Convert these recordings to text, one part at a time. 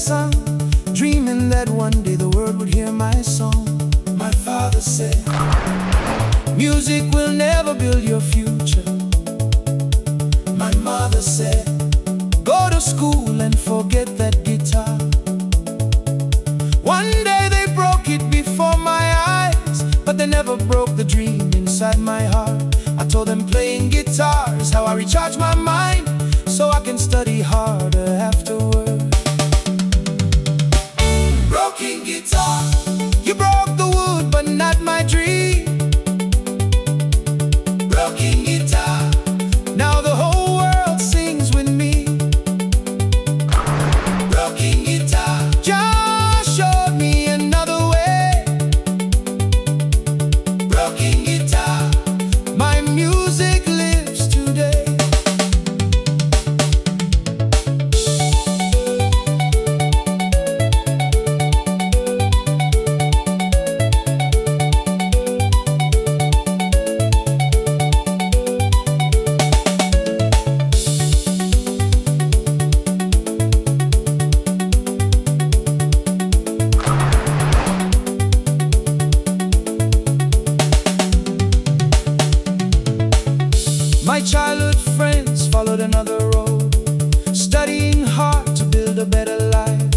son, dreaming that one day the world would hear my song. My father said, music will never build your future. My mother said, go to school and forget that guitar. One day they broke it before my eyes, but they never broke the dream inside my heart. I told them playing guitar is how I recharge my mind, so I can study harder afterward. Broken guitar, you broke the wood but not my dream. Broken guitar, now the whole world sings with me. Broken guitar, just showed me another way. Broken guitar, my music lives today. My childhood friends followed another road, studying hard to build a better life.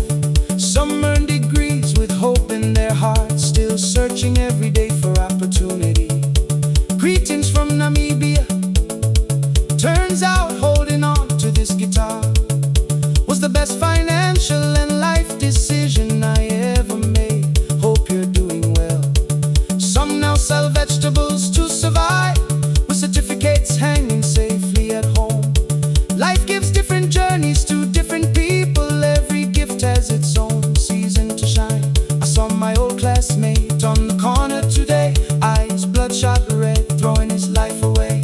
Some earned degrees with hope in their hearts, still searching every day for opportunity. Greetings from Namibia. Turns out holding on to this guitar was the best financial and life decision I ever made. Hope you're doing well. Some now sell vegetables to survive, with certificates hanging safely at home. Life gives different journeys to different people. Every gift has its own season to shine. I saw my old classmate on the corner today, eyes bloodshot red, throwing his life away.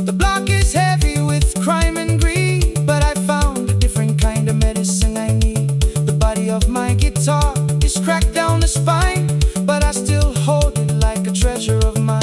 The block is heavy with crime and greed, but I found a different kind of medicine I need. The body of my guitar is cracked down the spine, but I still hold it like a treasure of mine.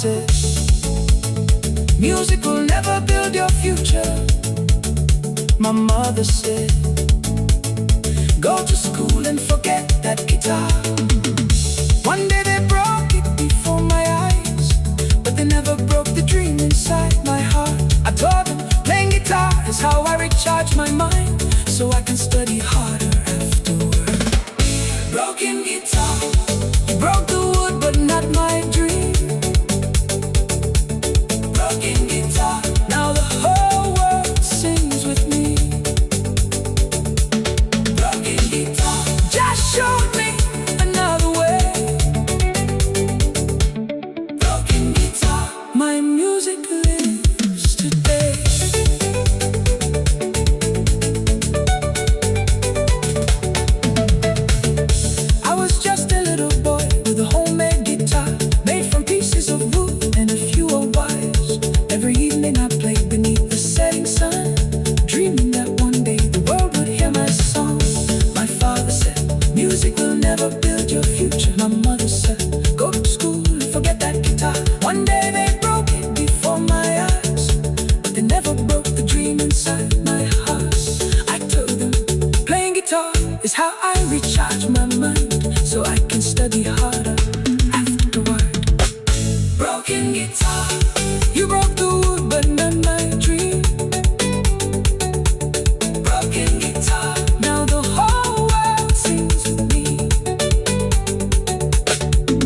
said, music will never build your future. My mother said, go to school and forget that guitar. One day they broke it before my eyes, but they never broke the dream inside my heart. I told them playing guitar is how I recharge my mind, so I can study harder afterward. Broken guitar, you broke the wood but not my dream. Broken guitar, now the whole world sings with me. Broken guitar, just showed me another way. Broken guitar, my music lives today. I was just a little boy with a homemade guitar made from pieces of wood and a few old wires. Every evening I played beneath the setting sun, dreaming that one day the world would hear my song. My father said, music will never build your future. My mother said, go to school and forget that guitar. One day they broke it before my eyes, but they never broke the dream inside my heart. I told them, playing guitar is how I recharge my mind, so I can study harder afterward. Broken guitar, you broke the wood but not my dream. Broken guitar, now the whole world sings with me.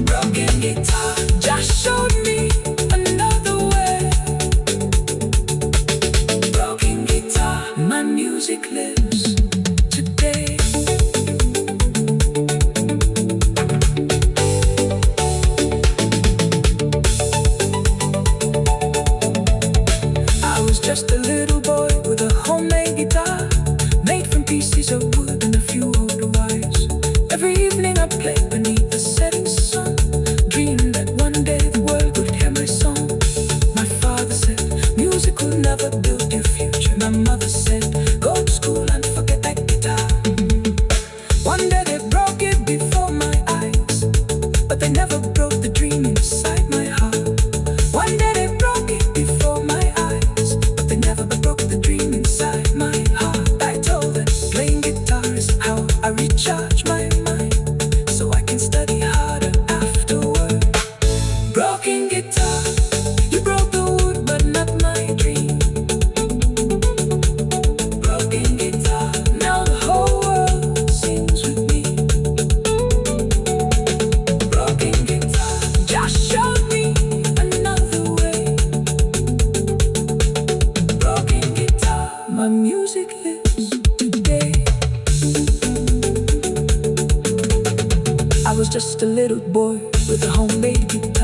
Broken guitar, just showed me another way. Broken guitar, my music lives today. I was just a little boy with a homemade guitar made from pieces of wood and a few old wires. Every evening I played beneath the setting sun, dreaming that one day the world would hear my song. My father said, music will never build your future. My mother said, go to school and forget that guitar. One day they broke it before my eyes, but they never broke the dream inside my heart. One day they broke it before my eyes, but they never broke the dream inside my heart. I told them, playing guitar is how I recharge my mind, so I can study harder afterward. Broken guitar, you broke the wood but not my dream. Broken guitar, now the whole world sings with me. Broken guitar, just showed me another way. Broken guitar, my music lives today. I was just a little boy with a homemade guitar